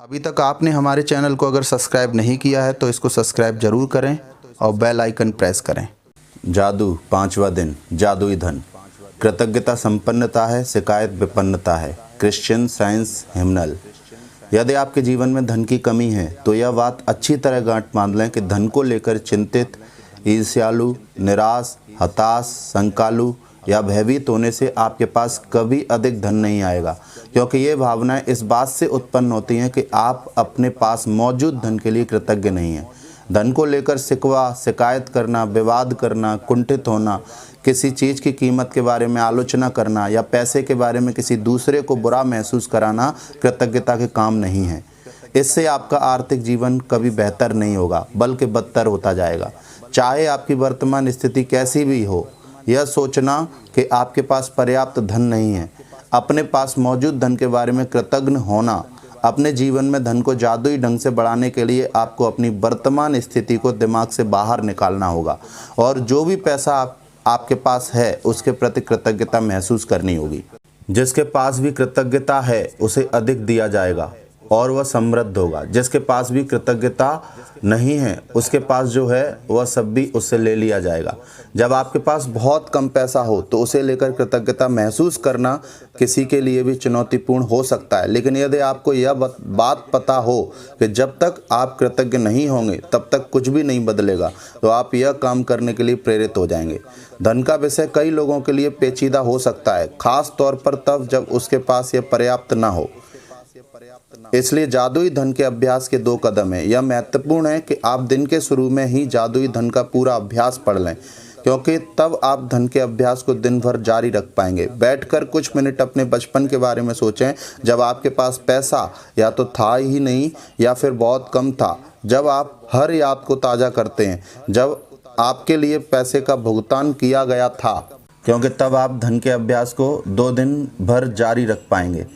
अभी तक आपने हमारे चैनल को अगर सब्सक्राइब नहीं किया है तो इसको सब्सक्राइब जरूर करें और बेल आइकन प्रेस करें। जादू, पांचवा दिन। जादुई धन। कृतज्ञता संपन्नता है, शिकायत विपन्नता है। Christian Science Hymnal. यदि आपके जीवन में धन की कमी है तो यह बात अच्छी तरह गांठ बांध लें कि धन को लेकर चिंतित, ईर्ष्यालु, निराश, हताश, शंकालु या भयभीत होने से आपके पास कभी अधिक धन नहीं आएगा, क्योंकि ये भावनाएं इस बात से उत्पन्न होती हैं कि आप अपने पास मौजूद धन के लिए कृतज्ञ नहीं हैं। धन को लेकर शिकवा, शिकायत करना, विवाद करना, कुंठित होना, किसी चीज़ की कीमत के बारे में आलोचना करना या पैसे के बारे में किसी दूसरे को बुरा महसूस कराना कृतज्ञता के काम नहीं है। इससे आपका आर्थिक जीवन कभी बेहतर नहीं होगा बल्कि बदतर होता जाएगा। चाहे आपकी वर्तमान स्थिति कैसी भी हो, यह सोचना कि आपके पास पर्याप्त धन नहीं है, अपने पास मौजूद धन के बारे में कृतज्ञ होना। अपने जीवन में धन को जादुई ढंग से बढ़ाने के लिए आपको अपनी वर्तमान स्थिति को दिमाग से बाहर निकालना होगा और जो भी पैसा आपके पास है उसके प्रति कृतज्ञता महसूस करनी होगी। जिसके पास भी कृतज्ञता है उसे अधिक दिया जाएगा और वह समृद्ध होगा। जिसके पास भी कृतज्ञता नहीं है उसके पास जो है वह सब भी उससे ले लिया जाएगा। जब आपके पास बहुत कम पैसा हो तो उसे लेकर कृतज्ञता महसूस करना किसी के लिए भी चुनौतीपूर्ण हो सकता है, लेकिन यदि आपको यह बात पता हो कि जब तक आप कृतज्ञ नहीं होंगे तब तक कुछ भी नहीं बदलेगा, तो आप यह काम करने के लिए प्रेरित हो जाएंगे। धन का विषय कई लोगों के लिए पेचीदा हो सकता है, खास तौर पर तब जब उसके पास यह पर्याप्त न हो। इसलिए जादुई धन के अभ्यास के 2 कदम हैं। यह महत्वपूर्ण है कि आप दिन के शुरू में ही जादुई धन का पूरा अभ्यास पढ़ लें, क्योंकि तब आप धन के अभ्यास को दिन भर जारी रख पाएंगे। बैठकर कुछ मिनट अपने बचपन के बारे में सोचें, जब आपके पास पैसा या तो था ही नहीं या फिर बहुत कम था। जब आप हर याद को ताज़ा करते हैं जब आपके लिए पैसे का भुगतान किया गया था, क्योंकि तब आप धन के अभ्यास को 2 दिन भर जारी रख पाएंगे।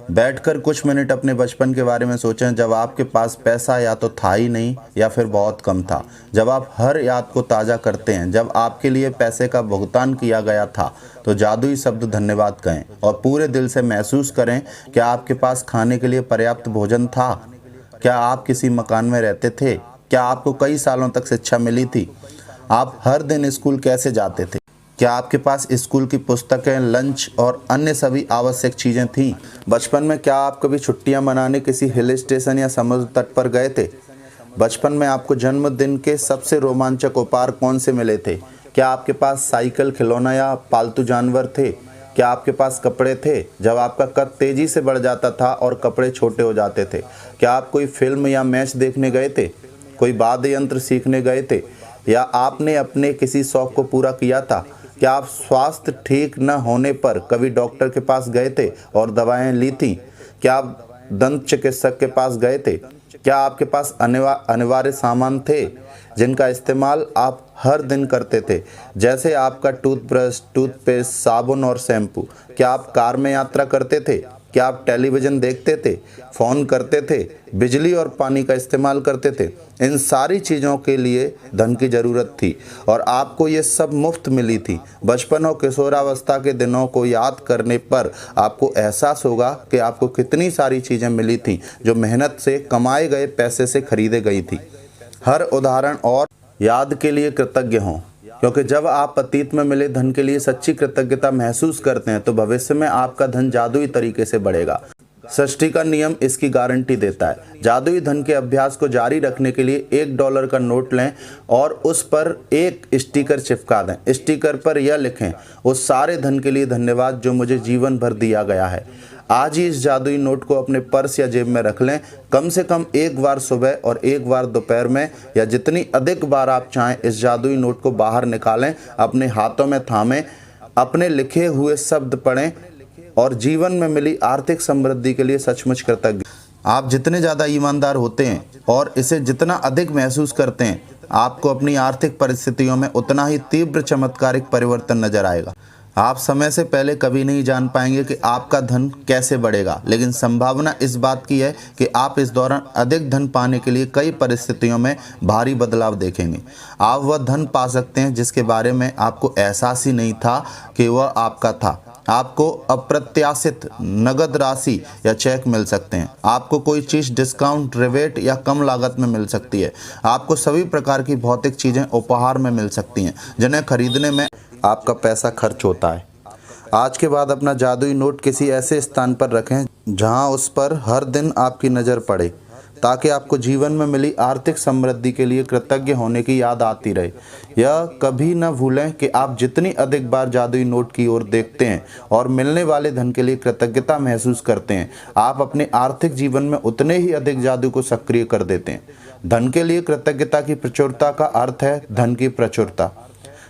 बैठकर कुछ मिनट अपने बचपन के बारे में सोचें, जब आपके पास पैसा या तो था ही नहीं या फिर बहुत कम था। जब आप हर याद को ताज़ा करते हैं जब आपके लिए पैसे का भुगतान किया गया था, तो जादुई शब्द धन्यवाद कहें और पूरे दिल से महसूस करें कि आपके पास खाने के लिए पर्याप्त भोजन था। क्या आप किसी मकान में रहते थे? क्या आपको कई सालों तक शिक्षा मिली थी? आप हर दिन स्कूल कैसे जाते थे? क्या आपके पास स्कूल की पुस्तकें, लंच और अन्य सभी आवश्यक चीज़ें थीं? बचपन में क्या आप कभी छुट्टियां मनाने किसी हिल स्टेशन या समुद्र तट पर गए थे? बचपन में आपको जन्मदिन के सबसे रोमांचक उपहार कौन से मिले थे? क्या आपके पास साइकिल, खिलौना या पालतू जानवर थे? क्या आपके पास कपड़े थे जब आपका कद तेज़ी से बढ़ जाता था और कपड़े छोटे हो जाते थे? क्या आप कोई फिल्म या मैच देखने गए थे? कोई वाद्य यंत्र सीखने गए थे? या आपने अपने किसी शौक़ को पूरा किया था? क्या आप स्वास्थ्य ठीक न होने पर कभी डॉक्टर के पास गए थे और दवाएं ली थीं? क्या आप दंत चिकित्सक के पास गए थे? क्या आपके पास अनिवार्य सामान थे जिनका इस्तेमाल आप हर दिन करते थे, जैसे आपका टूथब्रश, टूथपेस्ट, साबुन और शैम्पू? क्या आप कार में यात्रा करते थे? क्या आप टेलीविज़न देखते थे, फ़ोन करते थे, बिजली और पानी का इस्तेमाल करते थे? इन सारी चीज़ों के लिए धन की ज़रूरत थी और आपको ये सब मुफ्त मिली थी। बचपन और किशोरावस्था के दिनों को याद करने पर आपको एहसास होगा कि आपको कितनी सारी चीज़ें मिली थीं जो मेहनत से कमाए गए पैसे से खरीदे गई थी। हर उदाहरण और याद के लिए कृतज्ञ हों, क्योंकि जब आप अतीत में मिले धन के लिए सच्ची कृतज्ञता महसूस करते हैं तो भविष्य में आपका धन जादुई तरीके से बढ़ेगा। सृष्टि का नियम इसकी गारंटी देता है। जादुई धन के अभ्यास को जारी रखने के लिए $1 का नोट लें और उस पर एक स्टिकर चिपका दें। स्टिकर पर यह लिखें, उस सारे धन के लिए धन्यवाद जो मुझे जीवन भर दिया गया है। आज ही इस जादुई नोट को अपने पर्स या जेब में रख लें। कम से कम एक बार सुबह और एक बार दोपहर में या जितनी अधिक बार आप चाहें इस जादुई नोट को बाहर निकालें, अपने हाथों में थामें, अपने लिखे हुए शब्द पढ़ें और जीवन में मिली आर्थिक समृद्धि के लिए सचमुच कृतज्ञ। आप जितने ज़्यादा ईमानदार होते हैं और इसे जितना अधिक महसूस करते हैं, आपको अपनी आर्थिक परिस्थितियों में उतना ही तीव्र चमत्कारिक परिवर्तन नजर आएगा। आप समय से पहले कभी नहीं जान पाएंगे कि आपका धन कैसे बढ़ेगा, लेकिन संभावना इस बात की है कि आप इस दौरान अधिक धन पाने के लिए कई परिस्थितियों में भारी बदलाव देखेंगे। आप वह धन पा सकते हैं जिसके बारे में आपको एहसास ही नहीं था कि वह आपका था। आपको अप्रत्याशित नगद राशि या चेक मिल सकते हैं। आपको कोई चीज़ डिस्काउंट, रिबेट या कम लागत में मिल सकती है। आपको सभी प्रकार की भौतिक चीज़ें उपहार में मिल सकती हैं जिन्हें खरीदने में आपका पैसा खर्च होता है। आज के बाद अपना जादुई नोट किसी ऐसे स्थान पर रखें जहां उस पर हर दिन आपकी नज़र पड़े, ताकि आपको जीवन में मिली आर्थिक समृद्धि के लिए कृतज्ञ होने की याद आती रहे। यह कभी न भूलें कि आप जितनी अधिक बार जादुई नोट की ओर देखते हैं और मिलने वाले धन के लिए कृतज्ञता महसूस करते हैं, आप अपने आर्थिक जीवन में उतने ही अधिक जादू को सक्रिय कर देते हैं। धन के लिए कृतज्ञता की प्रचुरता का अर्थ है धन की प्रचुरता।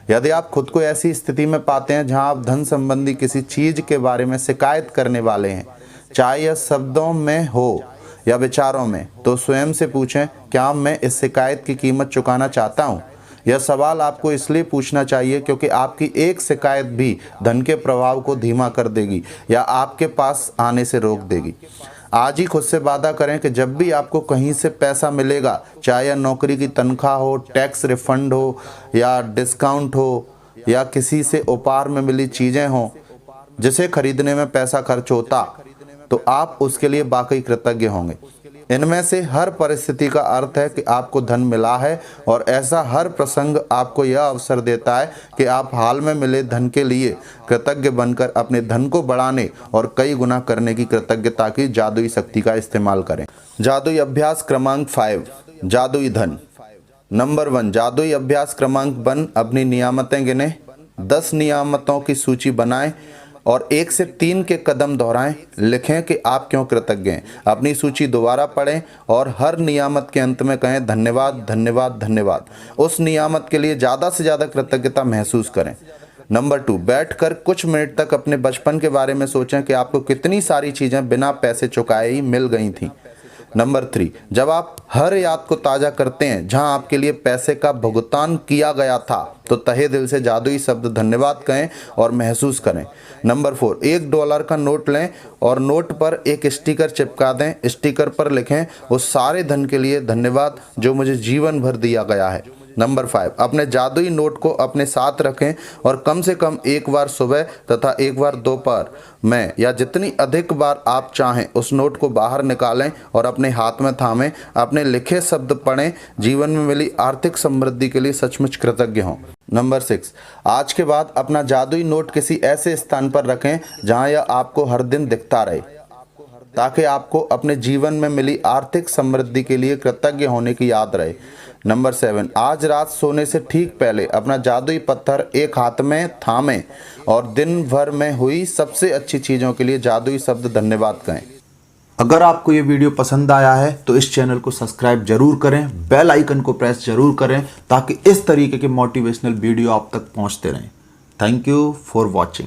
यदि आप खुद को ऐसी स्थिति में पाते हैं जहां आप धन संबंधी किसी चीज़ के बारे में शिकायत करने वाले हैं, चाहे यह शब्दों में हो या विचारों में, तो स्वयं से पूछें, क्या मैं इस शिकायत की कीमत चुकाना चाहता हूँ? यह सवाल आपको इसलिए पूछना चाहिए क्योंकि आपकी एक शिकायत भी धन के प्रभाव को धीमा कर देगी या आपके पास आने से रोक देगी। आज ही खुद से वादा करें कि जब भी आपको कहीं से पैसा मिलेगा, चाहे यह नौकरी की तनख्वाह हो, टैक्स रिफंड हो या डिस्काउंट हो या किसी से उपहार में मिली चीज़ें हों जिसे खरीदने में पैसा खर्च होता, तो आप उसके लिए वाकई कृतज्ञ होंगे। इनमें से हर परिस्थिति का अर्थ है कि आपको धन मिला है, और ऐसा हर प्रसंग आपको यह अवसर देता है कि आप हाल में मिले धन के लिए कृतज्ञ बनकर अपने धन को बढ़ाने और कई गुना करने की कृतज्ञता की जादुई शक्ति का इस्तेमाल करें। जादुई अभ्यास क्रमांक 5, जादुई धन। नंबर 1, जादुई अभ्यास क्रमांक 1, अपनी नियामतें गिनें। 10 नियामतों की सूची बनाएं और 1 से 3 के कदम दोहराएं। लिखें कि आप क्यों कृतज्ञ हैं। अपनी सूची दोबारा पढ़ें और हर नियामत के अंत में कहें, धन्यवाद, धन्यवाद, धन्यवाद। उस नियामत के लिए ज़्यादा से ज़्यादा कृतज्ञता महसूस करें। नंबर 2, बैठकर कुछ मिनट तक अपने बचपन के बारे में सोचें कि आपको कितनी सारी चीज़ें बिना पैसे चुकाए ही मिल गई थीं। नंबर 3, जब आप हर याद को ताज़ा करते हैं जहां आपके लिए पैसे का भुगतान किया गया था, तो तहे दिल से जादुई शब्द धन्यवाद कहें और महसूस करें। नंबर 4, $1 का नोट लें और नोट पर एक स्टिकर चिपका दें। स्टिकर पर लिखें, उस सारे धन के लिए धन्यवाद जो मुझे जीवन भर दिया गया है। नंबर 5, अपने जादुई नोट को अपने साथ रखें और कम से कम एक बार सुबह तथा एक बार दोपहर में या जितनी अधिक बार आप चाहें उस नोट को बाहर निकालें और अपने हाथ में थामें। अपने लिखे शब्द पढ़ें। जीवन में मिली आर्थिक समृद्धि के लिए सचमुच कृतज्ञ हों। नंबर 6, आज के बाद अपना जादुई नोट किसी ऐसे स्थान पर रखें जहां यह आपको हर दिन दिखता रहे, ताकि आपको अपने जीवन में मिली आर्थिक समृद्धि के लिए कृतज्ञ होने की याद रहे। नंबर 7, आज रात सोने से ठीक पहले अपना जादुई पत्थर एक हाथ में थामें और दिन भर में हुई सबसे अच्छी चीज़ों के लिए जादुई शब्द धन्यवाद कहें। अगर आपको ये वीडियो पसंद आया है तो इस चैनल को सब्सक्राइब जरूर करें, बेल आइकन को प्रेस जरूर करें, ताकि इस तरीके के मोटिवेशनल वीडियो आप तक पहुंचते रहें। Thank you for watching.